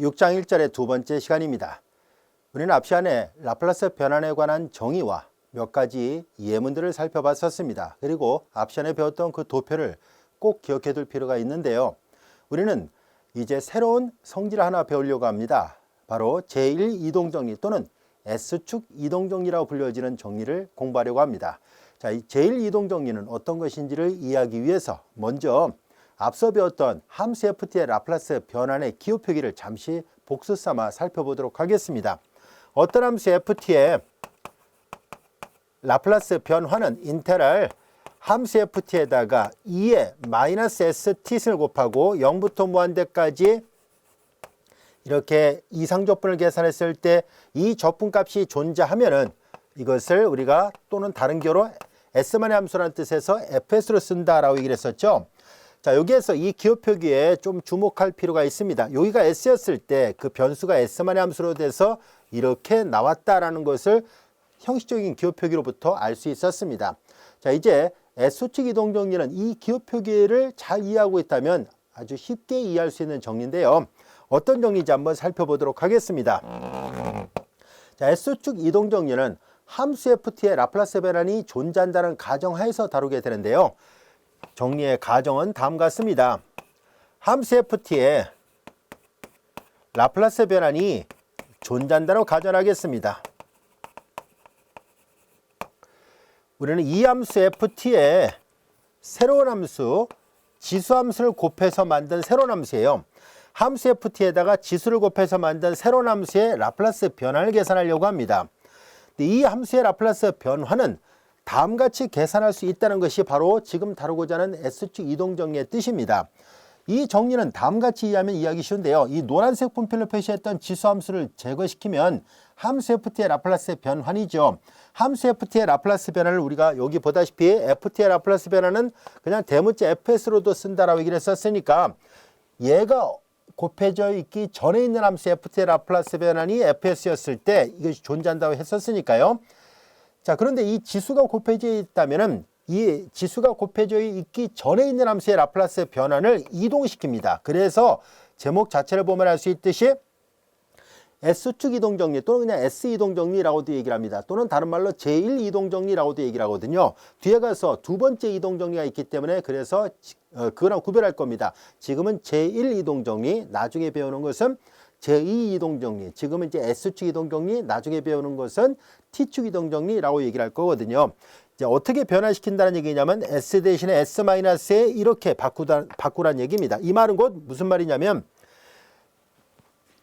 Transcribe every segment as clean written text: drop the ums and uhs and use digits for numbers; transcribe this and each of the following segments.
6장 1절의 두 번째 시간입니다. 우리는 앞 시간에 라플라스 변환에 관한 정의와 몇 가지 예문들을 살펴봤었습니다. 그리고 앞 시간에 배웠던 그 도표를 꼭 기억해 둘 필요가 있는데요. 우리는 이제 새로운 성질을 하나 배우려고 합니다. 바로 제1이동정리 또는 S축 이동정리라고 불려지는 정리를 공부하려고 합니다. 자, 이 제1이동정리는 어떤 것인지를 이해하기 위해서 먼저 앞서 배웠던 함수 ft의 라플라스 변환의 기호 표기를 잠시 복수 삼아 살펴보도록 하겠습니다. 어떤 함수 ft의 라플라스 변환은 인테그랄 함수 ft에다가 2의 마이너스 st을 곱하고 0부터 무한대까지 이렇게 이상적분을 계산했을 때 이 적분값이 존재하면은 이것을 우리가 또는 다른 기호로 S만의 함수라는 뜻에서 fs로 쓴다라고 얘기를 했었죠. 자, 여기에서 이 기호 표기에 좀 주목할 필요가 있습니다. 여기가 S였을 때 그 변수가 S만의 함수로 돼서 이렇게 나왔다라는 것을 형식적인 기호 표기로부터 알 수 있었습니다. 자, 이제 S축 이동정리는 이 기호 표기를 잘 이해하고 있다면 아주 쉽게 이해할 수 있는 정리인데요. 어떤 정리인지 한번 살펴보도록 하겠습니다. 자, S축 이동정리는 함수 ft의 라플라스 변환이 존재한다는 가정하에서 다루게 되는데요. 정리의 가정은 다음과 같습니다. 함수 ft의 라플라스 변환이 존재한다고 가정하겠습니다. 우리는 이 함수 ft의 새로운 함수, 지수함수를 곱해서 만든 새로운 함수예요. 함수 ft에다가 지수를 곱해서 만든 새로운 함수의 라플라스 변환을 계산하려고 합니다. 이 함수의 라플라스 변환은 다음같이 계산할 수 있다는 것이 바로 지금 다루고자 하는 S축 이동정리의 뜻입니다. 이 정리는 다음같이 이해하면 이해하기 쉬운데요. 이 노란색 분필로 표시했던 지수함수를 제거시키면 함수 ft의 라플라스 변환이죠. 함수 ft의 라플라스 변환을 우리가 여기 보다시피 ft의 라플라스 변환은 그냥 대문자 fs로도 쓴다라고 얘기를 했었으니까 얘가 곱해져 있기 전에 있는 함수 ft의 라플라스 변환이 fs였을 때 이것이 존재한다고 했었으니까요. 자, 그런데 이 지수가 곱해져 있다면은 이 지수가 곱해져 있기 전에 있는 함수의 라플라스 변환을 이동시킵니다. 그래서 제목 자체를 보면 알 수 있듯이 S축 이동정리 또는 그냥 S이동정리라고도 얘기를 합니다. 또는 다른 말로 제1이동정리라고도 얘기를 하거든요. 뒤에 가서 두 번째 이동정리가 있기 때문에 그래서 그거랑 구별할 겁니다. 지금은 제1이동정리, 나중에 배우는 것은 제2이동정리, 지금은 이제 S축 이동정리, 나중에 배우는 것은 T축 이동정리라고 얘기를 할 거거든요. 이제 어떻게 변화시킨다는 얘기냐면 S 대신에 S-에 이렇게 바꾸라는 얘기입니다. 이 말은 곧 무슨 말이냐면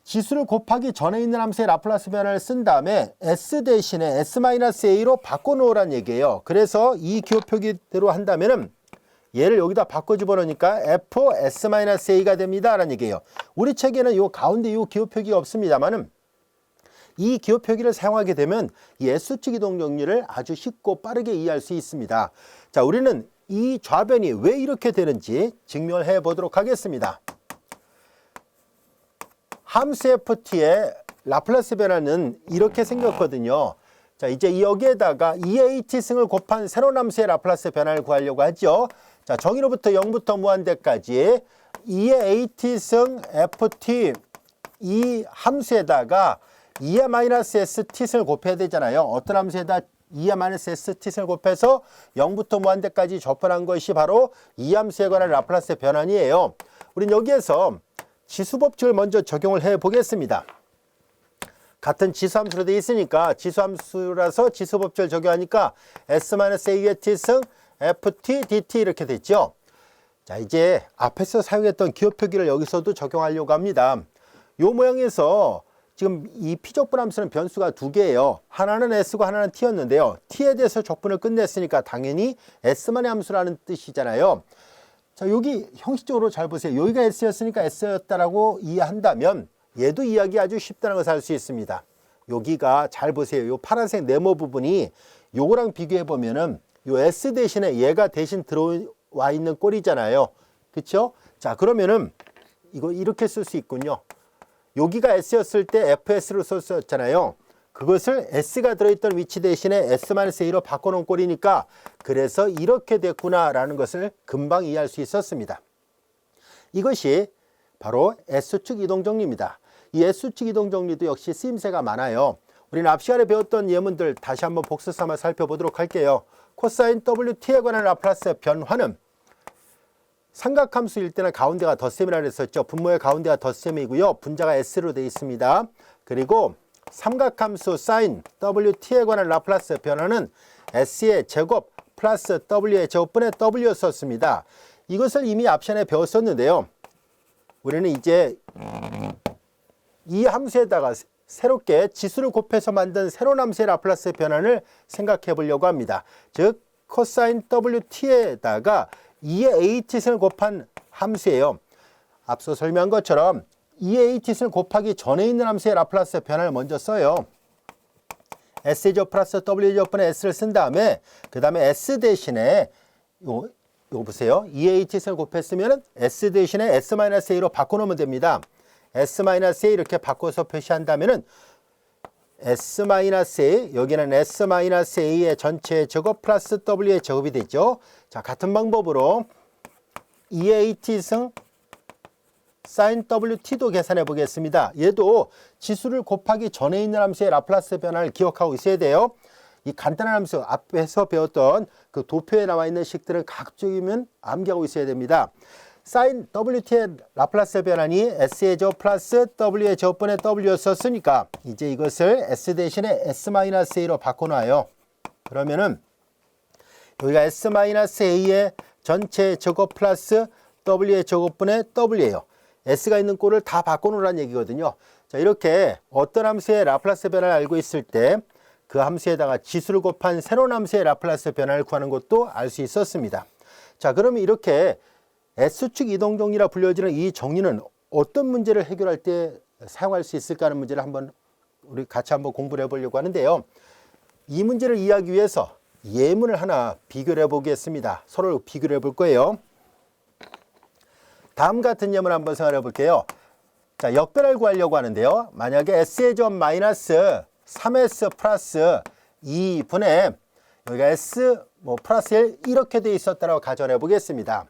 지수를 곱하기 전에 있는 함수의 라플라스 변환을 쓴 다음에 S 대신에 S-A로 바꿔놓으라는 얘기예요. 그래서 이 기호 표기대로 한다면은 얘를 여기다 바꿔 집어넣으니까 fS-A가 됩니다 라는 얘기예요. 우리 책에는 요 가운데 요 기호 표기가 없습니다만은 이 기호 표기를 사용하게 되면 이 S축 이동정리를 아주 쉽고 빠르게 이해할 수 있습니다. 자, 우리는 이 좌변이 왜 이렇게 되는지 증명을 해 보도록 하겠습니다. 함수 ft의 라플라스 변환은 이렇게 생겼거든요. 자, 이제 여기에다가 2의 at승을 곱한 새로운 함수의 라플라스 변환을 구하려고 하죠. 자, 정의로부터 0부터 무한대까지 2의 at승 ft 이 함수에다가 2의 마이너스 st을 곱해야 되잖아요. 어떤 함수에다 2의 마이너스 st를 곱해서 0부터 무한대까지 접근한 것이 바로 이 함수에 관한 라플라스 변환이에요. 우린 여기에서 지수법칙을 먼저 적용을 해 보겠습니다. 같은 지수함수로 되어 있으니까 지수함수라서 지수법칙을 적용하니까 S-A의 t승 ft dt 이렇게 됐죠. 자, 이제 앞에서 사용했던 기호 표기를 여기서도 적용하려고 합니다. 이 모양에서 지금 이 피적분 함수는 변수가 두 개예요. 하나는 s고 하나는 t였는데요. t에 대해서 적분을 끝냈으니까 당연히 s만의 함수라는 뜻이잖아요. 자, 여기 형식적으로 잘 보세요. 여기가 s였으니까 s였다라고 이해한다면 얘도 이해하기 아주 쉽다는 것을 알 수 있습니다. 여기가 잘 보세요. 요 파란색 네모 부분이 요거랑 비교해 보면은 요 s 대신에 얘가 대신 들어와 있는 꼴이잖아요. 그쵸? 자, 그러면은 이거 이렇게 쓸 수 있군요. 여기가 s였을 때 fs로 썼잖아요. 그것을 s가 들어있던 위치 대신에 s-a로 바꿔놓은 꼴이니까 그래서 이렇게 됐구나라는 것을 금방 이해할 수 있었습니다. 이것이 바로 S축 이동정리입니다. 이 S축 이동 정리도 역시 쓰임새가 많아요. 우리는 앞 시간에 배웠던 예문들 다시 한번 복수 삼아 살펴보도록 할게요. 코사인 WT에 관한 라플라스 변화는 삼각함수일 때는 가운데가 덧셈이라 그랬었죠. 분모의 가운데가 덧셈이고요. 분자가 S로 되어 있습니다. 그리고 삼각함수 사인 WT에 관한 라플라스 변화는 S의 제곱 플러스 W의 제곱분의 W였었습니다. 이것을 이미 앞 시간에 배웠었는데요. 우리는 이제 이 함수에다가 새롭게 지수를 곱해서 만든 새로운 함수의 라플라스 변환을 생각해 보려고 합니다. 즉 코사인 WT에다가 2의 AT승을 곱한 함수예요. 앞서 설명한 것처럼 2의 AT승을 곱하기 전에 있는 함수의 라플라스 변환을 먼저 써요. S제곱 플러스 W제곱분의 S를 쓴 다음에 그 다음에 S 대신에 요거 보세요. 2의 AT승을 곱했으면 S 대신에 S-A로 바꿔놓으면 됩니다. S-A 이렇게 바꿔서 표시한다면은 S-A, 여기는 S-A의 전체 제곱 플러스 W의 제곱이 되죠. 자, 같은 방법으로 2의 AT승 sin WT도 계산해 보겠습니다. 얘도 지수를 곱하기 전에 있는 함수의 라플라스 변화를 기억하고 있어야 돼요. 이 간단한 함수 앞에서 배웠던 그 도표에 나와 있는 식들은 각종이면 암기하고 있어야 됩니다. sin WT의 라플라스 변환이 S의 제곱 플러스 W의 제곱분의 W였었으니까 이제 이것을 S 대신에 S-A로 바꿔놔요. 그러면은 여기가 S-A의 전체 제곱 플러스 W의 제곱분의 W예요. S가 있는 꼴을 다 바꿔놓으라는 얘기거든요. 자, 이렇게 어떤 함수의 라플라스 변화를 알고 있을 때 그 함수에다가 지수를 곱한 새로운 함수의 라플라스 변화를 구하는 것도 알 수 있었습니다. 자, 그러면 이렇게 S축 이동 정리라 불려지는 이 정리는 어떤 문제를 해결할 때 사용할 수 있을까 하는 문제를 우리 같이 한번 공부를 해보려고 하는데요. 이 문제를 이해하기 위해서 예문을 하나 비교를 해보겠습니다. 서로 비교를 해볼 거예요. 다음 같은 예문 한번 생각해 볼게요. 자, 역변을 구하려고 하는데요. 만약에 S의 점 마이너스 3S 플러스 2분의 여기가 S 플러스 1 이렇게 돼 있었다고 가정해 보겠습니다.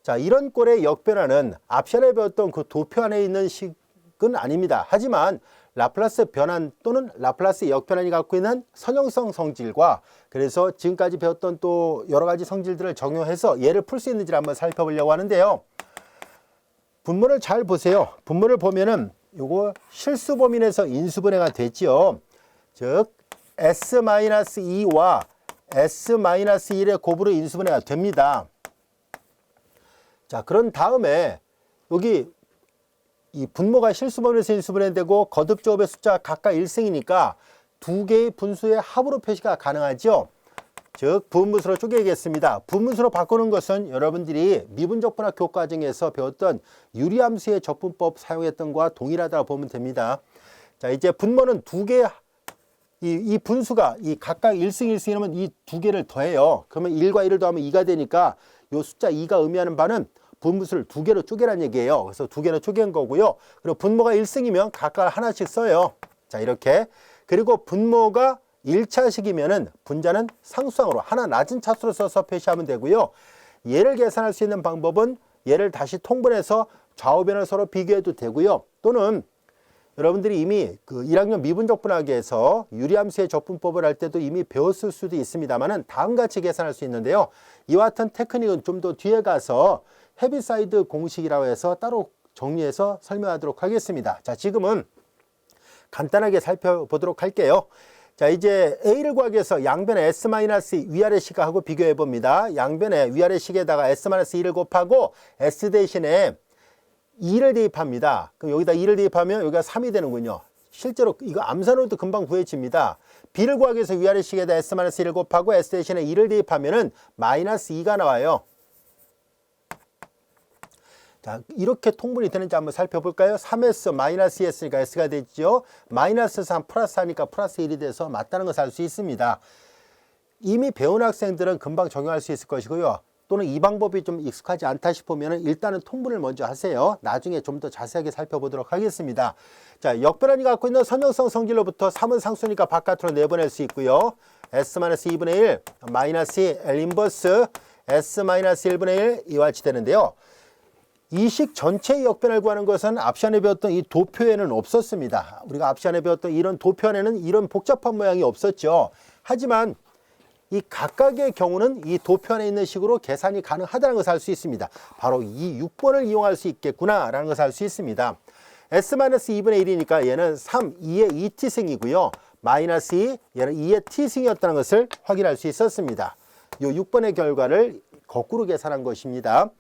자, 이런 꼴의 역변화는 앞시간에 배웠던 그 도표 안에 있는 식은 아닙니다. 하지만 라플라스 변환 또는 라플라스 역변환이 갖고 있는 선형성 성질과 그래서 지금까지 배웠던 또 여러 가지 성질들을 적용해서 얘를 풀 수 있는지를 한번 살펴보려고 하는데요. 분모를 잘 보세요. 분모를 보면은 요거 실수 범위에서 인수분해가 되지요. 즉 S-2와 S-1의 곱으로 인수분해가 됩니다. 자, 그런 다음에 여기 이 분모가 실수 범위에서 인수분해되고 거듭 제곱의 숫자가 각각 1승이니까 두 개의 분수의 합으로 표시가 가능하죠. 즉 부분분수로 쪼개겠습니다. 부분분수로 바꾸는 것은 여러분들이 미분적분학 교과정에서 배웠던 유리함수의 적분법 사용했던 것과 동일하다고 보면 됩니다. 자, 이제 분모는 두 개, 이 분수가 이 각각 1승 1승이라면 이 두 개를 더해요. 그러면 1과 1을 더하면 2가 되니까 이 숫자 2가 의미하는 바는 분분수를 두 개로 쪼개라는 얘기예요. 그래서 두 개로 쪼갠 거고요. 그리고 분모가 1승이면 각각 하나씩 써요. 자, 이렇게. 그리고 분모가 1차식이면은 분자는 상수항으로 하나 낮은 차수로 써서 표시하면 되고요. 얘를 계산할 수 있는 방법은 얘를 다시 통분해서 좌우변을 서로 비교해도 되고요. 또는 여러분들이 이미 그 1학년 미분적분학에서 유리함수의 적분법을 할 때도 이미 배웠을 수도 있습니다만은 다음과 같이 계산할 수 있는데요. 이와 같은 테크닉은 좀 더 뒤에 가서 헤비사이드 공식이라고 해서 따로 정리해서 설명하도록 하겠습니다. 자, 지금은 간단하게 살펴보도록 할게요. 자, 이제 A를 구하기 위해서 양변에 S- 위아래 식하고 비교해 봅니다. 양변에 위아래 식에다가 S-2를 곱하고 S 대신에 2를 대입합니다. 그럼 여기다 2를 대입하면 여기가 3이 되는군요. 실제로 이거 암산으로도 금방 구해집니다. B를 구하기 위해서 위아래 식에다 S-1을 곱하고 S 대신에 2를 대입하면은 -2가 나와요. 자, 이렇게 통분이 되는지 한번 살펴볼까요? 3S -2했으니까 S가 되죠. -3 플러스 하니까 플러스 1이 돼서 맞다는 것을 알 수 있습니다. 이미 배운 학생들은 금방 적용할 수 있을 것이고요. 또는 이 방법이 좀 익숙하지 않다 싶으면 일단은 통분을 먼저 하세요. 나중에 좀 더 자세하게 살펴보도록 하겠습니다. 자, 역변환이 갖고 있는 선형성 성질로부터 3은 상수니까 바깥으로 내보낼 수 있고요. S-2분의 1 -2 L 인버스 S-1분의 1 이와 같이 되는데요. 이 식 전체의 역변을 구하는 것은 앞 시간에 배웠던 이 도표에는 없었습니다. 우리가 앞 시간에 배웠던 이런 도표안에는 이런 복잡한 모양이 없었죠. 하지만 이 각각의 경우는 이 도표 안에 있는 식으로 계산이 가능하다는 것을 알 수 있습니다. 바로 이 6번을 이용할 수 있겠구나라는 것을 알 수 있습니다. S-2분의 1이니까 얘는 3, 2의 2t승이고요. 마이너스 2, 얘는 2의 t승이었다는 것을 확인할 수 있었습니다. 이 6번의 결과를 거꾸로 계산한 것입니다.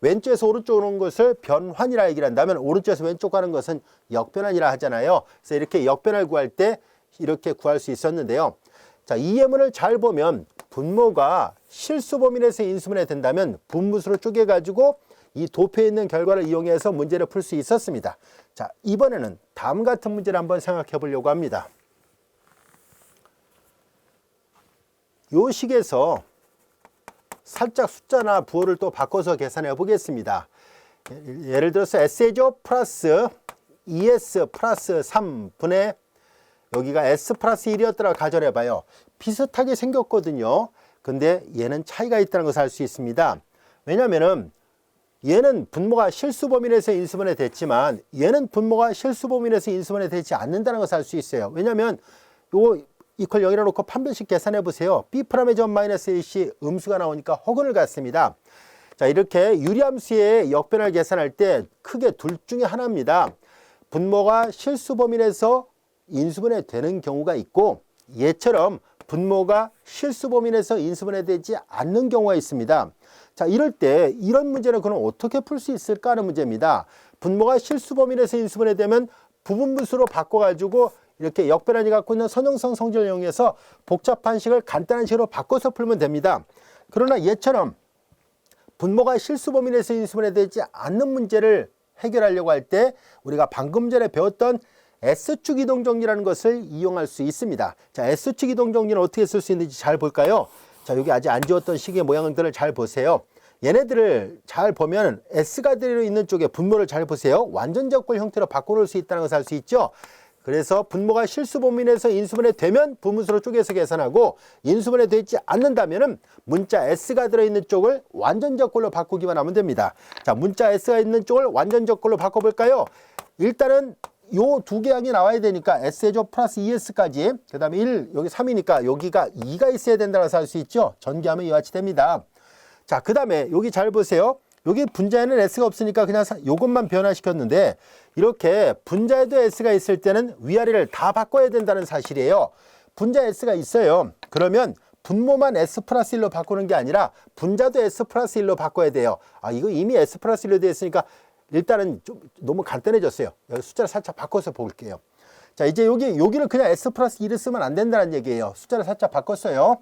왼쪽에서 오른쪽으로 오는 것을 변환이라 얘기를 한다면 오른쪽에서 왼쪽 가는 것은 역변환이라 하잖아요. 그래서 이렇게 역변을 구할 때 이렇게 구할 수 있었는데요. 자, 이 예문을 잘 보면 분모가 실수범위에서 인수분해 된다면 분무수로 쪼개가지고 이 도표에 있는 결과를 이용해서 문제를 풀 수 있었습니다. 자, 이번에는 다음 같은 문제를 한번 생각해 보려고 합니다. 요 식에서 살짝 숫자나 부호를 또 바꿔서 계산해 보겠습니다. 예를 들어서 S제곱 플러스 2S 플러스 3분의 여기가 S 플러스 1이었더라 가정해 봐요. 비슷하게 생겼거든요. 근데 얘는 차이가 있다는 것을 알 수 있습니다. 왜냐면은 얘는 분모가 실수범위에서 인수분해 됐지만 얘는 분모가 실수범위에서 인수분해 되지 않는다는 것을 알 수 있어요. 왜냐면 요 이퀄 0이라 놓고 판별식 계산해 보세요. B 프라의 점 마이너스 1시 음수가 나오니까 허근을 갖습니다. 자, 이렇게 유리함수의 역변을 계산할 때 크게 둘 중에 하나입니다. 분모가 실수범위에서 인수분해 되는 경우가 있고 얘처럼 분모가 실수범위에서 인수분해 되지 않는 경우가 있습니다. 자, 이럴 때 이런 문제는 그럼 어떻게 풀 수 있을까 하는 문제입니다. 분모가 실수범위에서 인수분해 되면 부분분수로 바꿔가지고 이렇게 역변환이 갖고 있는 선형성 성질을 이용해서 복잡한 식을 간단한 식으로 바꿔서 풀면 됩니다. 그러나 얘처럼 분모가 실수범위에서 인수분해 되지 않는 문제를 해결하려고 할 때 우리가 방금 전에 배웠던 S축 이동정리라는 것을 이용할 수 있습니다. 자, S축 이동정리는 어떻게 쓸 수 있는지 잘 볼까요? 자, 여기 아직 안 지웠던 식의 모양들을 잘 보세요. 얘네들을 잘 보면 S가 들어있는 쪽에 분모를 잘 보세요. 완전적골 형태로 바꿔놓을 수 있다는 것을 알 수 있죠. 그래서 분모가 실수범위에서 인수분해 되면 부분수로 쪼개서 계산하고 인수분해 되지 않는다면 문자 S가 들어있는 쪽을 완전적골로 바꾸기만 하면 됩니다. 자, 문자 S가 있는 쪽을 완전적골로 바꿔볼까요? 일단은 요 두 개 항이 나와야 되니까 S제곱 플러스 2S까지 그 다음에 1 여기 3이니까 여기가 2가 있어야 된다고 할 수 있죠. 전개하면 이와 같이 됩니다. 자, 그 다음에 여기 잘 보세요. 여기 분자에는 S가 없으니까 그냥 요것만 변화시켰는데 이렇게 분자에도 S가 있을 때는 위아래를 다 바꿔야 된다는 사실이에요. 분자 S가 있어요. 그러면 분모만 S 플러스 1로 바꾸는 게 아니라 분자도 S 플러스 1로 바꿔야 돼요. 아, 이거 이미 S 플러스 1로 되어 있으니까 일단은 좀 너무 간단해졌어요. 여기 숫자를 살짝 바꿔서 볼게요. 자, 이제 여기를 그냥 S 플러스 1을 쓰면 안 된다는 얘기예요. 숫자를 살짝 바꿨어요.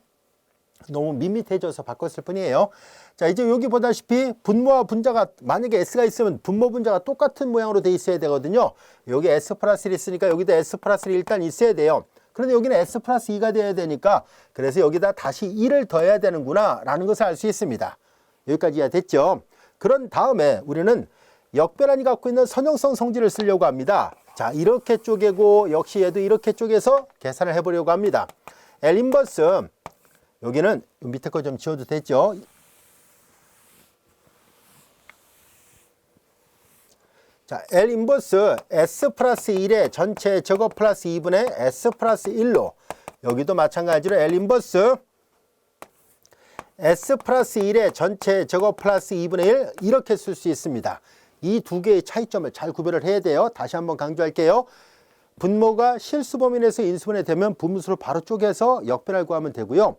너무 밋밋해져서 바꿨을 뿐이에요. 자, 이제 여기 보다시피 분모와 분자가 만약에 S가 있으면 분모 분자가 똑같은 모양으로 돼 있어야 되거든요. 여기 S 플러스 1 있으니까 여기도 S 플러스 1 일단 있어야 돼요. 그런데 여기는 S 플러스 2가 돼야 되니까 그래서 여기다 다시 1을 더해야 되는구나 라는 것을 알 수 있습니다. 여기까지 이해됐죠? 그런 다음에 우리는 역변환이 갖고 있는 선형성 성질을 쓰려고 합니다. 자, 이렇게 쪼개고 역시 얘도 이렇게 쪼개서 계산을 해보려고 합니다. L 인버스 여기는 밑에 거 좀 지워도 되죠? 자, L 인버스 S 플러스 1의 전체 제곱 플러스 2분의 S 플러스 1로 여기도 마찬가지로 L 인버스 S 플러스 1의 전체 제곱 플러스 2분의 1 이렇게 쓸 수 있습니다. 이 두 개의 차이점을 잘 구별을 해야 돼요. 다시 한번 강조할게요. 분모가 실수범위에서 인수분해 되면 분무수로 바로 쪼개서 역변을 구하면 되고요.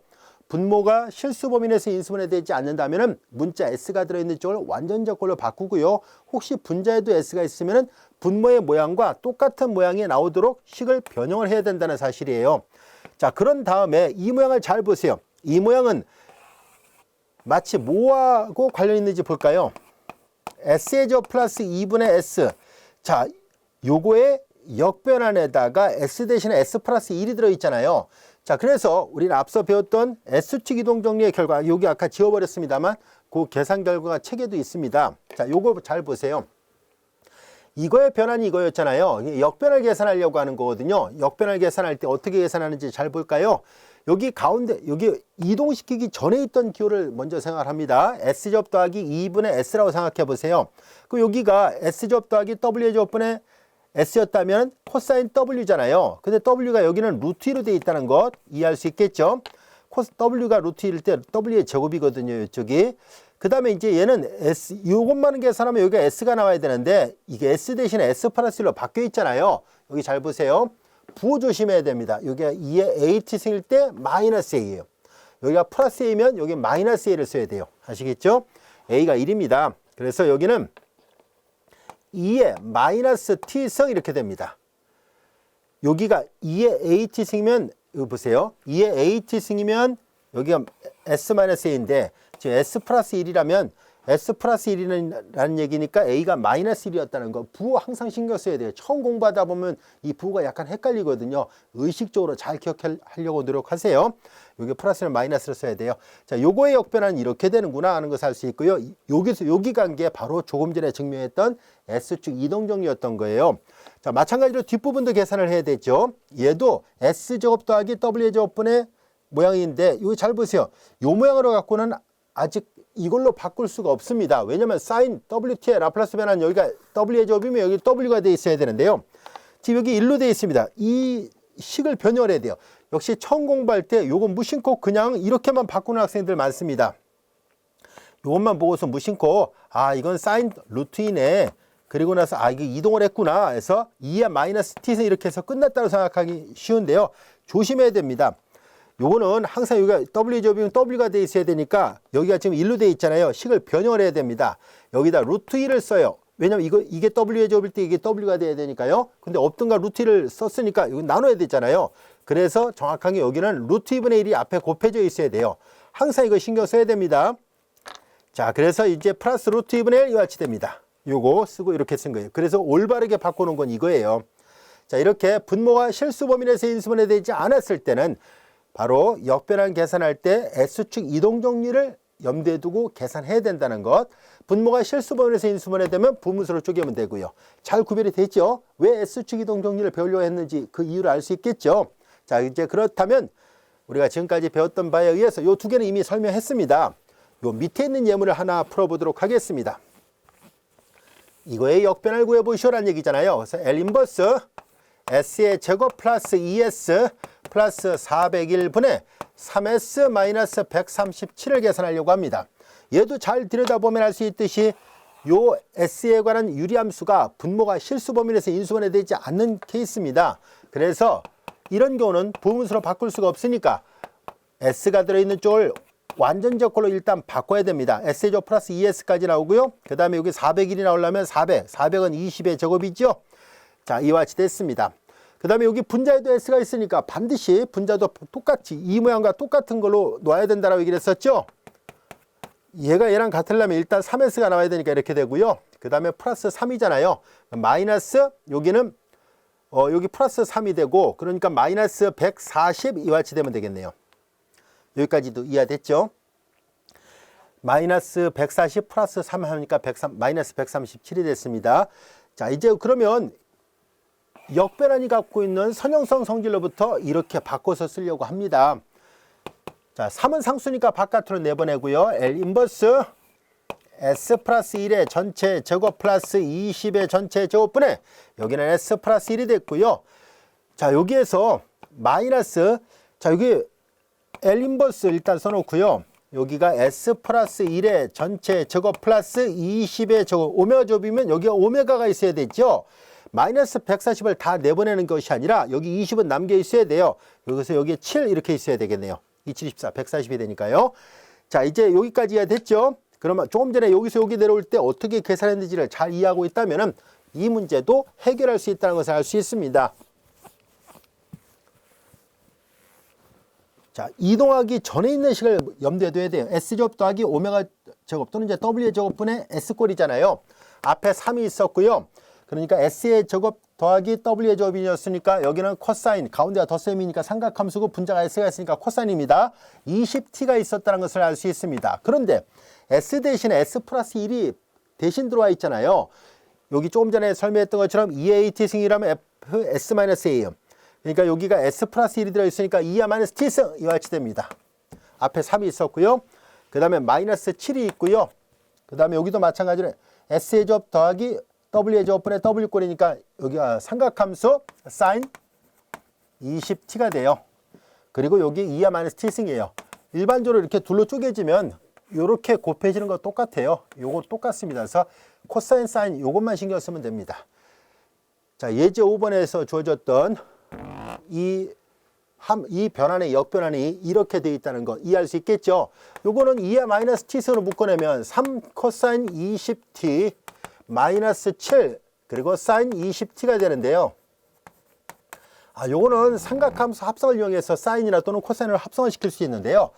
분모가 실수범위에서 인수분해 되지 않는다면 문자 S가 들어있는 쪽을 완전적골로 바꾸고요. 혹시 분자에도 S가 있으면 분모의 모양과 똑같은 모양이 나오도록 식을 변형을 해야 된다는 사실이에요. 자, 그런 다음에 이 모양을 잘 보세요. 이 모양은 마치 뭐하고 관련 있는지 볼까요? S제곱 플러스 2분의 S. 자, 요거의 역변환에다가 S 대신에 S 플러스 1이 들어있잖아요. 자, 그래서 우리는 앞서 배웠던 S축 이동정리의 결과, 여기 아까 지워버렸습니다만 그 계산 결과가 책에도 있습니다. 자, 요거 잘 보세요. 이거의 변환이 이거였잖아요. 역변을 계산하려고 하는 거거든요. 역변을 계산할 때 어떻게 계산하는지 잘 볼까요? 여기 가운데 여기 이동시키기 전에 있던 기호를 먼저 생각합니다. S제곱 더하기 2분의 S라고 생각해 보세요. 그럼 여기가 S제곱 더하기 W제곱분의 S였다면 코사인 W잖아요. 근데 W가 여기는 루트 2로 되어 있다는 것 이해할 수 있겠죠? W가 루트 2일 때 W의 제곱이거든요. 이쪽이. 그 다음에 이제 얘는 S, 이것만 계산하면 여기가 S가 나와야 되는데 이게 S 대신에 S 플러스 1로 바뀌어 있잖아요. 여기 잘 보세요. 부호 조심해야 됩니다. 여기가 2의 AT승일 때 마이너스 A예요. 여기가 플러스 A면 여기 마이너스 A를 써야 돼요. 아시겠죠? A가 1입니다. 그래서 여기는 2의 마이너스 T승 이렇게 됩니다. 여기가 2의 AT승이면 이거 보세요. 2의 AT승이면 여기가 S-A인데 지금 S 플러스 1이라면 S 플러스 1이라는 얘기니까 A가 마이너스 1이었다는 거. 부호 항상 신경 써야 돼요. 처음 공부하다 보면 이 부호가 약간 헷갈리거든요. 의식적으로 잘 기억하려고 노력하세요. 여기 플러스를 마이너스를 써야 돼요. 자, 요거의 역변화는 이렇게 되는구나 하는 것을 알 수 있고요. 여기 간 게 바로 조금 전에 증명했던 S축 이동정리였던 거예요. 자, 마찬가지로 뒷부분도 계산을 해야 되죠. 얘도 S제곱 더하기 W제곱분의 모양인데 이거 잘 보세요. 요 모양으로 갖고는 아직 이걸로 바꿀 수가 없습니다. 왜냐면 사인 WT의 라플라스 변화는 여기가 W의 제곱이면 여기 W가 돼 있어야 되는데요. 지금 여기 1로 돼 있습니다. 이 식을 변형을 해야 돼요. 역시 처음 공부할 때 요거 무심코 그냥 이렇게만 바꾸는 학생들 많습니다. 요것만 보고서 무심코 아 이건 사인 루트이네. 그리고 나서 아 이게 이동을 했구나 해서 2의 마이너스 t에서 이렇게 해서 끝났다고 생각하기 쉬운데요. 조심해야 됩니다. 요거는 항상 여기가 W 제곱이면 W가 돼 있어야 되니까 여기가 지금 1로 돼 있잖아요. 식을 변형을 해야 됩니다. 여기다 루트 2를 써요. 왜냐면 이게 W의 제곱일 때 이게 W가 돼야 되니까요. 근데 없던가 루트 2를 썼으니까 이거 나눠야 되잖아요. 그래서 정확하게 여기는 루트 2분의 1이 앞에 곱해져 있어야 돼요. 항상 이거 신경 써야 됩니다. 자, 그래서 이제 플러스 루트 2분의 1 이와 같이 됩니다. 요거 쓰고 이렇게 쓴 거예요. 그래서 올바르게 바꾸는 건 이거예요. 자, 이렇게 분모가 실수 범위 내에서 인수분해 되지 않았을 때는 바로 역변환 계산할 때 S축 이동 정리를 염두에 두고 계산해야 된다는 것. 분모가 실수 범위에서 인수분해 되면 부분수로 쪼개면 되고요. 잘 구별이 되죠? 왜 S축 이동 정리를 배우려고 했는지 그 이유를 알 수 있겠죠? 자, 이제 그렇다면 우리가 지금까지 배웠던 바에 의해서 요 두 개는 이미 설명했습니다. 요 밑에 있는 예문을 하나 풀어보도록 하겠습니다. 이거의 역변을 구해보시오란 얘기잖아요. 그래서 L 인버스 S의 제곱 플러스 2S 플러스 401분의 3S 마이너스 137을 계산하려고 합니다. 얘도 잘 들여다보면 알 수 있듯이 요 S에 관한 유리함수가 분모가 실수 범위 내에서 인수분해 되지 않는 케이스입니다. 그래서 이런 경우는 부분수로 바꿀 수가 없으니까 S가 들어있는 쪽을 완전적 걸로 일단 바꿔야 됩니다. S제곱 플러스 2S까지 나오고요. 그 다음에 여기 401이 나오려면 400은 20의 제곱이죠. 자, 이와 같이 됐습니다. 그 다음에 여기 분자에도 S가 있으니까 반드시 분자도 똑같이 이 모양과 똑같은 걸로 놔야 된다라고 얘기를 했었죠. 얘가 얘랑 같으려면 일단 3S가 나와야 되니까 이렇게 되고요. 그 다음에 플러스 3이잖아요. 마이너스 여기는 여기 플러스 3이 되고 그러니까 마이너스 140 이와 같이 되면 되겠네요. 여기까지도 이해됐죠? 마이너스 140 플러스 3 하니까 마이너스 137이 됐습니다. 자, 이제 그러면 역변환이 갖고 있는 선형성 성질로부터 이렇게 바꿔서 쓰려고 합니다. 자, 3은 상수니까 바깥으로 내보내고요. L 인버스 S 플러스 1의 전체 제곱 플러스 20의 전체 제곱분의 여기는 S 플러스 1이 됐고요. 자, 여기에서 마이너스 자, 여기 L 인버스 일단 써놓고요. 여기가 S 플러스 1의 전체 제곱 플러스 20의 제곱 오메가 제곱이면 여기가 오메가가 있어야 되죠. 마이너스 140을 다 내보내는 것이 아니라 여기 20은 남겨 있어야 돼요. 여기서 여기에 7 이렇게 있어야 되겠네요. 2, 7, 14, 140이 되니까요. 자, 이제 여기까지 이해됐죠? 그러면 조금 전에 여기서 여기 내려올 때 어떻게 계산했는지를 잘 이해하고 있다면 이 문제도 해결할 수 있다는 것을 알 수 있습니다. 자, 이동하기 전에 있는 식을 염두에 둬야 돼요. S제곱 더하기 오메가 제곱 또는 이제 W의 제곱분의 S꼴이잖아요. 앞에 3이 있었고요. 그러니까 S의 제곱 더하기 W의 제곱이었으니까 여기는 코사인, 가운데가 덧셈이니까 삼각함수고 분자가 S가 있으니까 코사인입니다. 20T가 있었다는 것을 알 수 있습니다. 그런데 S 대신에 S 플러스 1이 대신 들어와 있잖아요. 여기 조금 전에 설명했던 것처럼 EAT 승이라면 FS-A예요. 그러니까 여기가 S 플러스 1이 들어있으니까 2야 마이너스 t승 이와 같이 됩니다. 앞에 3이 있었고요. 그 다음에 마이너스 7이 있고요. 그 다음에 여기도 마찬가지로 S의 제곱 더하기 W의 제곱분의 W꼴이니까 여기가 삼각함수 sin 20t가 돼요. 그리고 여기 2야 마이너스 t승이에요. 일반적으로 이렇게 둘로 쪼개지면 이렇게 곱해지는 거 똑같아요. 요거 똑같습니다. 그래서 코사인 사인 요것만 신경 쓰면 됩니다. 자, 예제 5번에서 주어졌던 이 변환의 역변환이 이렇게 되어 있다는 거 이해할 수 있겠죠? 요거는 2야 마이너스 t승으로 묶어내면 3 코사인 20t 마이너스 7 그리고 사인 20t가 되는데요. 요거는 삼각함수 합성을 이용해서 사인이나 또는 코사인을 합성을 시킬 수 있는데요.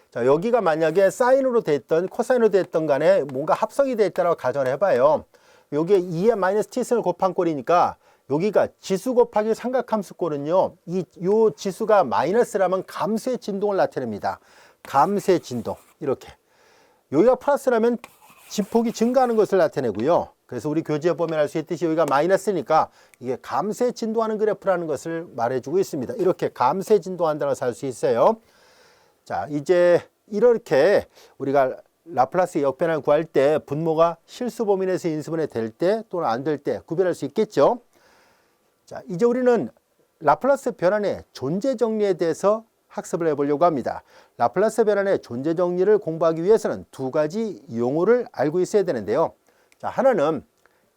자, 여기가 만약에 사인으로 됐던 코사인으로 됐던 간에 뭔가 합성이 됐다고 가정을 해봐요. 여기에 2의 마이너스 t승을 곱한 꼴이니까 여기가 지수 곱하기 삼각함수 꼴은요. 요 지수가 마이너스라면 감수의 진동을 나타냅니다. 감수의 진동 이렇게. 여기가 플러스라면 진폭이 증가하는 것을 나타내고요. 그래서 우리 교재에 보면 알 수 있듯이 여기가 마이너스니까 이게 감쇄 진동하는 그래프라는 것을 말해주고 있습니다. 이렇게 감쇄 진동한다고 할 수 있어요. 자, 이제 이렇게 우리가 라플라스 역변환을 구할 때 분모가 실수 범위내에서 인수분해 될 때 또는 안 될 때 구별할 수 있겠죠. 자, 이제 우리는 라플라스 변환의 존재 정리에 대해서 학습을 해보려고 합니다. 라플라스 변환의 존재 정리를 공부하기 위해서는 두 가지 용어를 알고 있어야 되는데요. 자, 하나는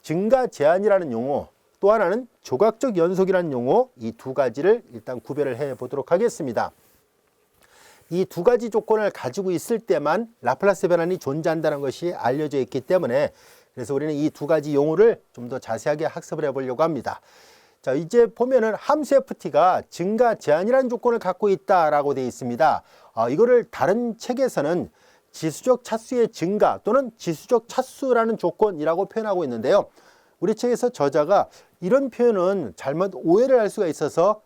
증가 제한이라는 용어, 또 하나는 조각적 연속이라는 용어, 이 두 가지를 일단 구별을 해 보도록 하겠습니다. 이 두 가지 조건을 가지고 있을 때만 라플라스 변환이 존재한다는 것이 알려져 있기 때문에 그래서 우리는 이 두 가지 용어를 좀 더 자세하게 학습을 해보려고 합니다. 자, 이제 보면은 함수 ft가 증가 제한이라는 조건을 갖고 있다라고 되어 있습니다. 이거를 다른 책에서는 지수적 차수의 증가 또는 지수적 차수라는 조건이라고 표현하고 있는데요. 우리 책에서 저자가 이런 표현은 잘못 오해를 할 수가 있어서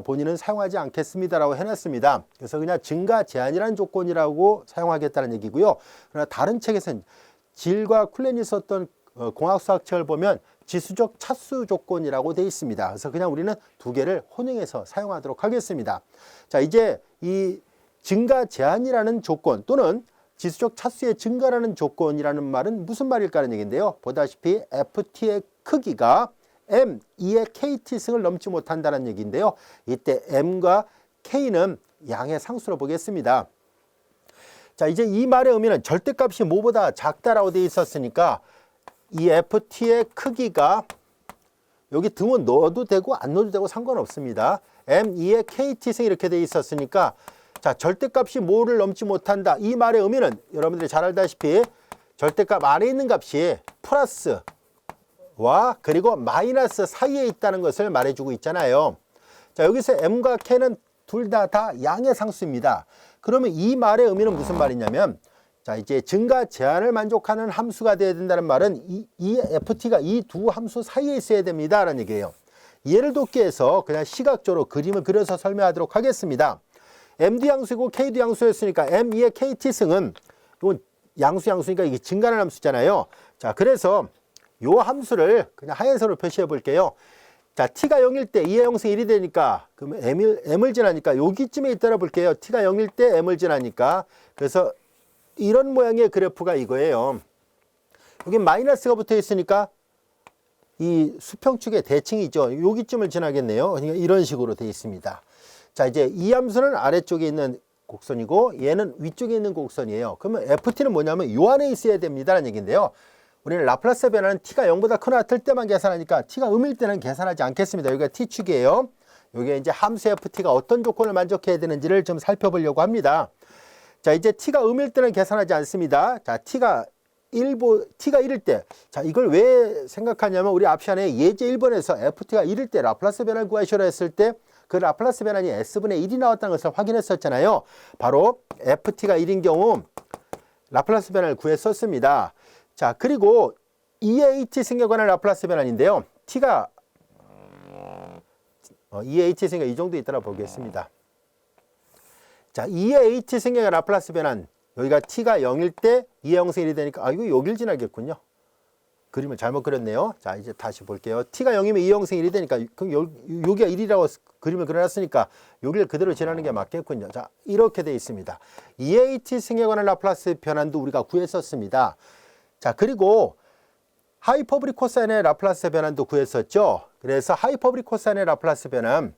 본인은 사용하지 않겠습니다라고 해놨습니다. 그래서 그냥 증가 제한이라는 조건이라고 사용하겠다는 얘기고요. 그러나 다른 책에서는 질과 쿨렌이 썼던 공학수학책을 보면 지수적 차수 조건이라고 되어 있습니다. 그래서 그냥 우리는 두 개를 혼용해서 사용하도록 하겠습니다. 자, 이제 이 증가 제한이라는 조건 또는 지수적 차수의 증가라는 조건이라는 말은 무슨 말일까 하는 얘기인데요. 보다시피 ft의 크기가 m, 2의 kt승을 넘지 못한다는 얘기인데요. 이때 m과 k는 양의 상수로 보겠습니다. 자, 이제 이 말의 의미는 절대값이 뭐보다 작다라고 되어 있었으니까 이 ft의 크기가 여기 등호 넣어도 되고 안 넣어도 되고 상관없습니다. m, 2의 kt승 이렇게 되어 있었으니까 자, 절대값이 뭐를 넘지 못한다. 이 말의 의미는 여러분들이 잘 알다시피 절대값 안에 있는 값이 플러스와 그리고 마이너스 사이에 있다는 것을 말해주고 있잖아요. 자, 여기서 m과 k는 둘 다 양의 상수입니다. 그러면 이 말의 의미는 무슨 말이냐면 자, 이제 증가 제한을 만족하는 함수가 되어야 된다는 말은 이 ft가 이 두 함수 사이에 있어야 됩니다 라는 얘기예요. 예를 돕기 위해서 그냥 시각적으로 그림을 그려서 설명하도록 하겠습니다. m도 양수이고 k도 양수였으니까 m, 2의 kt승은 이건 양수니까 이게 증가하는 함수잖아요. 자, 그래서 요 함수를 그냥 하얀색으로 표시해 볼게요. 자, t가 0일 때 2의 형승 1이 되니까 그러면 m을 지나니까 여기쯤에 있다라 볼게요. t가 0일 때 m을 지나니까 그래서 이런 모양의 그래프가 이거예요. 여기 마이너스가 붙어 있으니까 이 수평축의 대칭이죠. 여기쯤을 지나겠네요. 그러니까 이런 식으로 되어 있습니다. 자, 이제 이 함수는 아래쪽에 있는 곡선이고 얘는 위쪽에 있는 곡선이에요. 그러면 ft는 뭐냐면 요 안에 있어야 됩니다라는 얘기인데요. 우리는 라플라스 변화는 t가 0보다 크거나 같을 때만 계산하니까 t가 음일 때는 계산하지 않겠습니다. 여기가 t축이에요. 여기에 이제 함수 ft가 어떤 조건을 만족해야 되는지를 좀 살펴보려고 합니다. 자, 이제 t가 음일 때는 계산하지 않습니다. 자, t가 1일 때. 자, 이걸 왜 생각하냐면 우리 앞 시간에 예제 1번에서 ft가 1일 때 라플라스 변화를 구하시라 했을 때 그 라플라스 변환이 s분의 1이 나왔다는 것을 확인했었잖아요. 바로 ft가 1인 경우 라플라스 변환을 구했었습니다. 자, 그리고 2at 승에 관한 라플라스 변환인데요. t가 2at 승에 이 정도 있다라 보겠습니다. 자, 2at 승에 관한 라플라스 변환 여기가 t가 0일 때 2의 형승 1이 되니까 이거 여길 지나겠군요. 그림을 잘못 그렸네요. 자, 이제 다시 볼게요. t가 0이면 이 형승이 1이 되니까 그럼 여기가 1이라고 그림을 그려놨으니까 여기를 그대로 지나는 게 맞겠군요. 자, 이렇게 돼 있습니다. EAT 승에 관한 라플라스 변환도 우리가 구했었습니다. 자, 그리고 하이퍼보릭 코사인의 라플라스 변환도 구했었죠. 그래서 하이퍼보릭 코사인의 라플라스 변환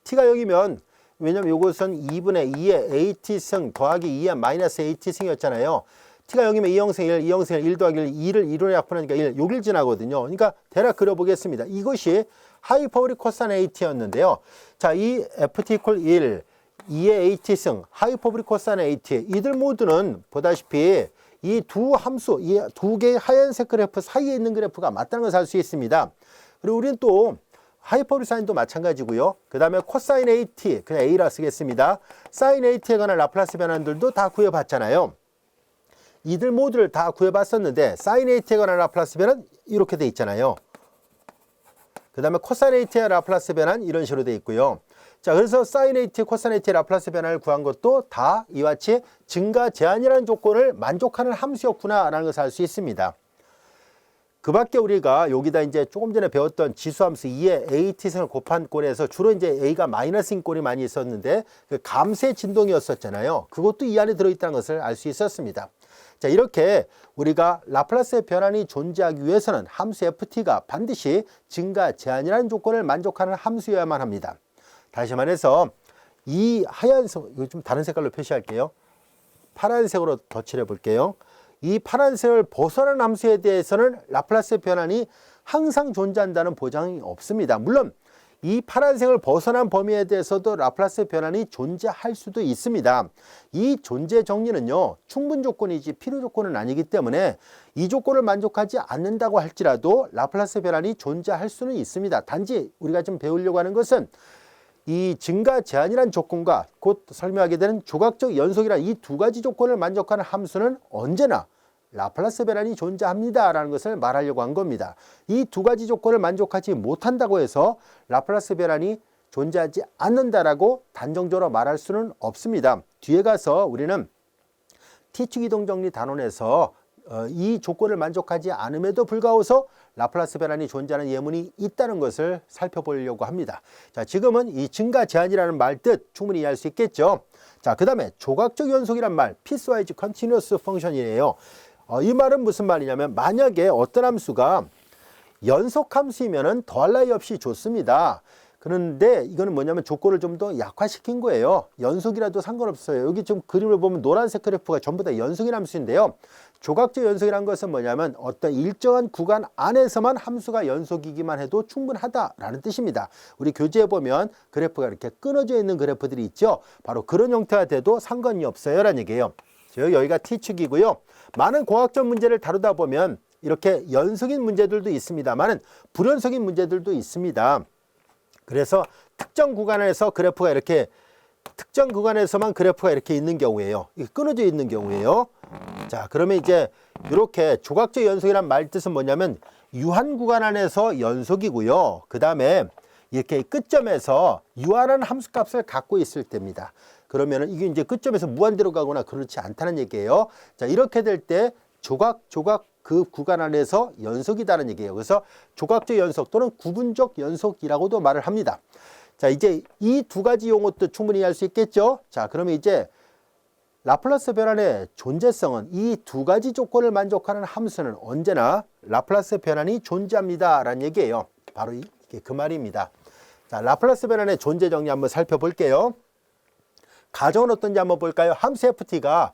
t가 0이면 왜냐면 이것은 2분의 2의 AT승 더하기 2의 마이너스 AT승이었잖아요. t가 0이면 2형승 1, 2형승 1 더하기 1, 2를 2로 약분하니까 1, 여길 지나거든요. 그러니까 대략 그려보겠습니다. 이것이 하이퍼보릭 코사인 AT였는데요. 자, 이 FT 이퀄 1, 2의 AT승, 하이퍼보릭 코사인 AT 이들 모두는 보다시피 이 두 함수, 이 두 개의 하얀색 그래프 사이에 있는 그래프가 맞다는 것을 알 수 있습니다. 그리고 우리는 또 하이퍼보릭 사인도 마찬가지고요. 그 다음에 코사인 AT, 그냥 A라 쓰겠습니다. 사인 AT에 관한 라플라스 변환들도 다 구해봤잖아요. 이들 모두를 다 구해봤었는데 사인 AT에 관한 라플라스 변환 이렇게 돼 있잖아요. 그 다음에 코사인 AT의 라플라스 변환 이런 식으로 돼 있고요. 자, 그래서 사인 AT, 코사인 AT의 라플라스 변환을 구한 것도 다 이와 같이 증가 제한이라는 조건을 만족하는 함수였구나라는 것을 알 수 있습니다. 그 밖에 우리가 여기다 이제 조금 전에 배웠던 지수함수 2의 AT승을 곱한 꼴에서 주로 이제 A가 마이너스인 꼴이 많이 있었는데 그 감세 진동이었었잖아요. 그것도 이 안에 들어있다는 것을 알 수 있었습니다. 자, 이렇게 우리가 라플라스의 변환이 존재하기 위해서는 함수 ft가 반드시 증가 제한이라는 조건을 만족하는 함수여야만 합니다. 다시 말해서 이 하얀색, 이거 좀 다른 색깔로 표시할게요. 파란색으로 덧칠해 볼게요. 이 파란색을 벗어난 함수에 대해서는 라플라스 변환이 항상 존재한다는 보장이 없습니다. 물론 이 파란색을 벗어난 범위에 대해서도 라플라스 변환이 존재할 수도 있습니다. 이 존재 정리는요, 충분 조건이지 필요 조건은 아니기 때문에 이 조건을 만족하지 않는다고 할지라도 라플라스 변환이 존재할 수는 있습니다. 단지 우리가 좀 배우려고 하는 것은 이 증가 제한이라는 조건과 곧 설명하게 되는 조각적 연속이라는 이 두 가지 조건을 만족하는 함수는 언제나 라플라스 변환이 존재합니다 라는 것을 말하려고 한 겁니다. 이 두 가지 조건을 만족하지 못한다고 해서 라플라스 변환이 존재하지 않는다라고 단정적으로 말할 수는 없습니다. 뒤에 가서 우리는 T축 이동정리 단원에서 이 조건을 만족하지 않음에도 불구하고서 라플라스 변환이 존재하는 예문이 있다는 것을 살펴보려고 합니다. 자, 지금은 이 증가 제한이라는 말 뜻 충분히 이해할 수 있겠죠. 자, 그 다음에 조각적 연속이란 말, piecewise continuous function이에요. 이 말은 무슨 말이냐면 만약에 어떤 함수가 연속 함수이면은 더할 나위 없이 좋습니다. 그런데 이거는 뭐냐면 조건을 좀 더 약화시킨 거예요. 연속이라도 상관없어요. 여기 좀 그림을 보면 노란색 그래프가 전부 다 연속인 함수인데요. 조각적 연속이라는 것은 뭐냐면 어떤 일정한 구간 안에서만 함수가 연속이기만 해도 충분하다라는 뜻입니다. 우리 교재에 보면 그래프가 이렇게 끊어져 있는 그래프들이 있죠. 바로 그런 형태가 돼도 상관이 없어요 라는 얘기예요. 여기가 T축이고요. 많은 공학적 문제를 다루다 보면 이렇게 연속인 문제들도 있습니다만 불연속인 문제들도 있습니다. 그래서 특정 구간에서 그래프가 이렇게 특정 구간에서만 그래프가 이렇게 있는 경우에요. 이게 끊어져 있는 경우에요. 자, 그러면 이제 이렇게 조각적 연속이란 말 뜻은 뭐냐면 유한 구간 안에서 연속이고요. 그 다음에 이렇게 끝점에서 유한한 함수값을 갖고 있을 때입니다. 그러면은 이게 이제 끝점에서 무한대로 가거나 그렇지 않다는 얘기예요. 자, 이렇게 될 때 조각 그 구간 안에서 연속이다는 얘기예요. 그래서 조각적 연속 또는 구분적 연속이라고도 말을 합니다. 자, 이제 이 두 가지 용어도 충분히 알 수 있겠죠. 자, 그러면 이제 라플라스 변환의 존재성은 이 두 가지 조건을 만족하는 함수는 언제나 라플라스 변환이 존재합니다 라는 얘기예요. 바로 이게 그 말입니다. 자, 라플라스 변환의 존재 정리 한번 살펴볼게요. 가정은 어떤지 한번 볼까요? 함수 ft가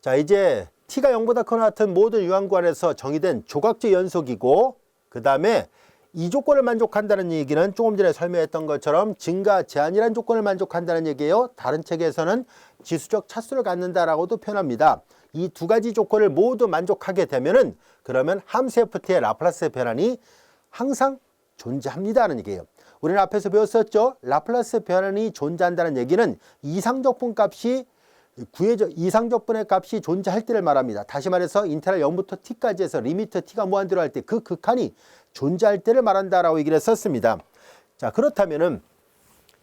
자, 이제 t가 0보다 크거나 같은 모든 유한 구간에서 정의된 조각적 연속이고 그 다음에 이 조건을 만족한다는 얘기는 조금 전에 설명했던 것처럼 증가 제한이라는 조건을 만족한다는 얘기예요. 다른 책에서는 지수적 차수를 갖는다라고도 표현합니다. 이 두 가지 조건을 모두 만족하게 되면은 그러면 함수 ft의 라플라스 변환이 항상 존재합니다는 얘기예요. 우리는 앞에서 배웠었죠. 라플라스 변환이 존재한다는 얘기는 이상적분 값이 이상적분의 값이 존재할 때를 말합니다. 다시 말해서 인테그랄 0부터 t까지 해서 리미트 t가 무한대로 할 때 그 극한이 존재할 때를 말한다라고 얘기를 했었습니다. 자, 그렇다면은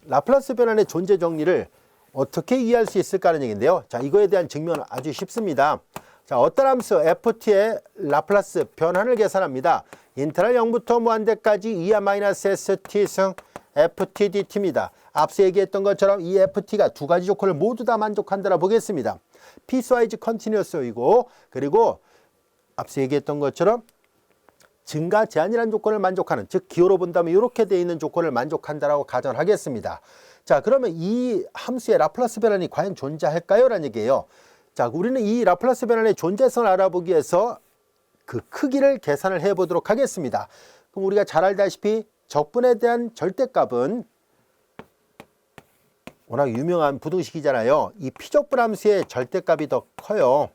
라플라스 변환의 존재 정리를 어떻게 이해할 수 있을까 하는 얘기인데요. 자, 이거에 대한 증명은 아주 쉽습니다. 자, 어떤 함수 ft의 라플라스 변환을 계산합니다. 인테그랄 0부터 무한대까지 2r 마이너스 st 승 ft dt입니다. 앞서 얘기했던 것처럼 이 ft가 두 가지 조건을 모두 다 만족한다라 보겠습니다. 피스와이즈 컨티뉴어스이고, 그리고 앞서 얘기했던 것처럼 증가 제한이라는 조건을 만족하는, 즉 기호로 본다면 이렇게 되어 있는 조건을 만족한다라고 가정하겠습니다. 자, 그러면 이 함수의 라플라스 변환이 과연 존재할까요? 라는 얘기예요. 자, 우리는 이 라플라스 변환의 존재성을 알아보기 위해서 그 크기를 계산을 해 보도록 하겠습니다. 그럼 우리가 잘 알다시피 적분에 대한 절대값은 워낙 유명한 부등식이잖아요. 이 피적분 함수의 절대값이 더 커요.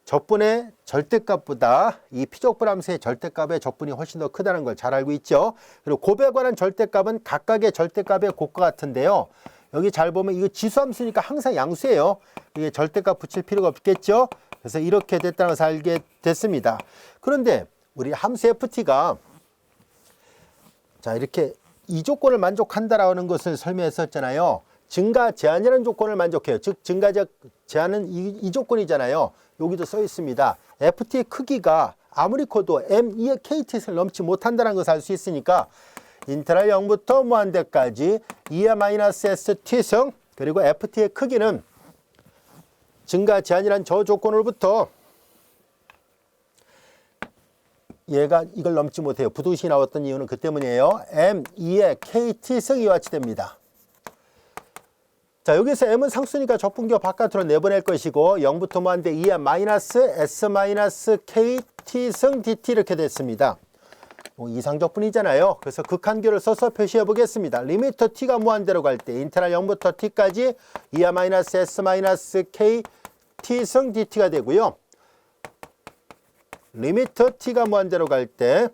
적분의 절대값보다 이 피적분 함수의 절대값의 적분이 훨씬 더 크다는 걸 잘 알고 있죠. 그리고 곱에 관한 절대값은 각각의 절대값의 곱과 같은데요. 여기 잘 보면 이거 지수함수니까 항상 양수예요. 이게 절대값 붙일 필요가 없겠죠. 그래서 이렇게 됐다는 것을 알게 됐습니다. 그런데 우리 함수 ft가 자, 이렇게 이 조건을 만족한다라는 것을 설명했었잖아요. 증가 제한이라는 조건을 만족해요. 즉 증가 제한은 이 조건이잖아요. 여기도 써 있습니다. ft의 크기가 아무리 커도 m2의 kt를 넘지 못한다는 것을 알 수 있으니까 인테그랄 0부터 무한대까지 2r 마이너스 st 승, 그리고 ft의 크기는 증가 제한이란 저 조건으로부터 얘가 이걸 넘지 못해요. 부등식이 나왔던 이유는 그 때문이에요. m2의 kt승 이와 같이 됩니다. 자, 여기서 m은 상수니까 적분기호 바깥으로 내보낼 것이고 0부터 무한대 2r 마이너스 s 마이너스 kt승 dt 이렇게 됐습니다. 이상적분이잖아요. 그래서 극한교를 써서 표시해 보겠습니다. 리미터 t가 무한대로 갈 때 인테그랄 0부터 t까지 2r 마이너스 s 마이너스 kt승 dt가 되고요. 리미터 t가 무한대로 갈 때,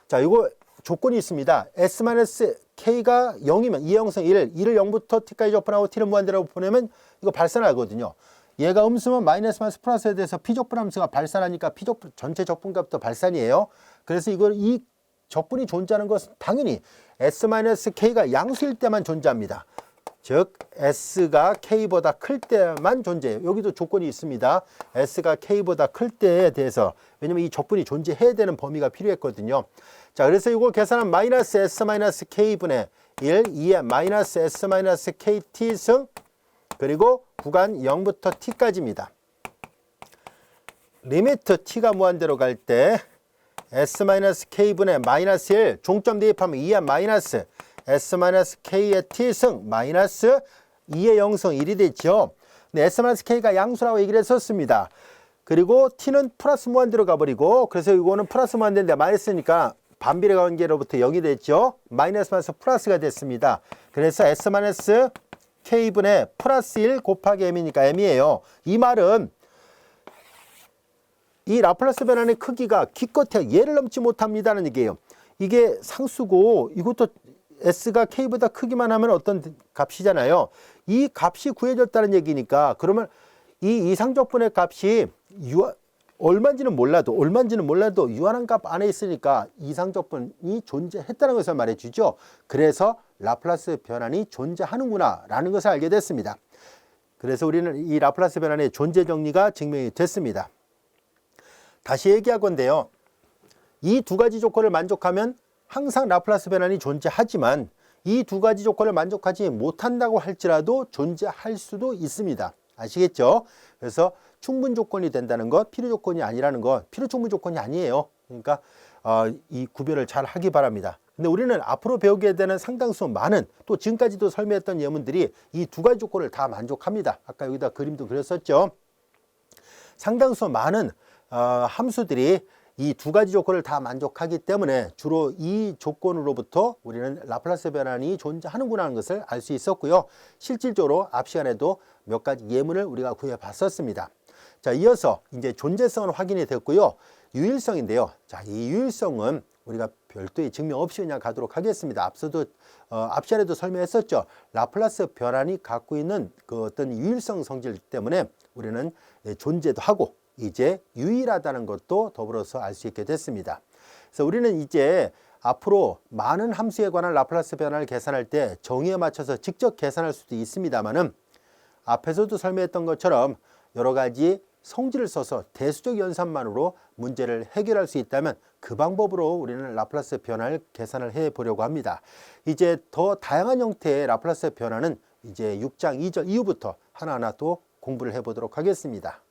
자, 이거 조건이 있습니다. s-k가 0이면 2형성 1, 1을 0부터 t까지 접근하고 t를 무한대로 보내면 이거 발산하거든요. 얘가 음수면 마이너스 마이너스 플러스에 대해서 피적분 함수가 발산하니까 피적분 전체 적분값도 발산이에요. 그래서 이걸 이 적분이 존재하는 것은 당연히 s-k가 양수일 때만 존재합니다. 즉 s가 k보다 클 때만 존재해요. 여기도 조건이 있습니다. s가 k보다 클 때에 대해서, 왜냐면 이 적분이 존재해야 되는 범위가 필요했거든요. 자, 그래서 이걸 계산하면 마이너스 s 마이너스 k분의 1, 2의 마이너스 s 마이너스 kt승, 그리고 구간 0부터 t까지입니다. 리미트 t가 무한대로 갈 때 s 마이너스 k분의 마이너스 1, 종점 대입하면 2의 마이너스 s-k의 t승 마이너스 2의 0승 1이 됐죠. 근데 s-k가 양수라고 얘기를 했었습니다. 그리고 t는 플러스 무한대로 가버리고, 그래서 이거는 플러스 무한대인데 마이너스니까 반비례 관계로부터 0이 됐죠. 마이너스 마이너스 플러스가 됐습니다. 그래서 s-k분의 플러스 1 곱하기 m이니까 m이에요. 이 말은 이 라플라스 변환의 크기가 기껏해 얘를 넘지 못합니다는 얘기예요. 이게 상수고 이것도 s가 k보다 크기만 하면 어떤 값이잖아요. 이 값이 구해졌다는 얘기니까, 그러면 이 이상적분의 값이 얼마인지는 몰라도 유한한 값 안에 있으니까 이상적분이 존재했다는 것을 말해주죠. 그래서 라플라스 변환이 존재하는구나 라는 것을 알게 됐습니다. 그래서 우리는 이 라플라스 변환의 존재 정리가 증명이 됐습니다. 다시 얘기하건데요. 이 두 가지 조건을 만족하면 항상 라플라스 변환이 존재하지만 이 두 가지 조건을 만족하지 못한다고 할지라도 존재할 수도 있습니다. 아시겠죠? 그래서 충분 조건이 된다는 것, 필요 조건이 아니라는 것, 필요 충분 조건이 아니에요. 그러니까 이 구별을 잘 하기 바랍니다. 근데 우리는 앞으로 배우게 되는 상당수 많은, 또 지금까지도 설명했던 예문들이 이 두 가지 조건을 다 만족합니다. 아까 여기다 그림도 그렸었죠. 상당수 많은 함수들이 이 두 가지 조건을 다 만족하기 때문에 주로 이 조건으로부터 우리는 라플라스 변환이 존재하는구나 하는 것을 알 수 있었고요. 실질적으로 앞 시간에도 몇 가지 예문을 우리가 구해봤었습니다. 자, 이어서 이제 존재성은 확인이 됐고요. 유일성인데요. 자, 이 유일성은 우리가 별도의 증명 없이 그냥 가도록 하겠습니다. 앞서도 앞 시간에도 설명했었죠. 라플라스 변환이 갖고 있는 그 어떤 유일성 성질 때문에 우리는 존재도 하고 이제 유일하다는 것도 더불어서 알 수 있게 됐습니다. 그래서 우리는 이제 앞으로 많은 함수에 관한 라플라스 변환을 계산할 때 정의에 맞춰서 직접 계산할 수도 있습니다만은 앞에서도 설명했던 것처럼 여러 가지 성질을 써서 대수적 연산만으로 문제를 해결할 수 있다면 그 방법으로 우리는 라플라스 변화를 계산을 해 보려고 합니다. 이제 더 다양한 형태의 라플라스 변화는 이제 6장 2절 이후부터 하나하나 또 공부를 해 보도록 하겠습니다.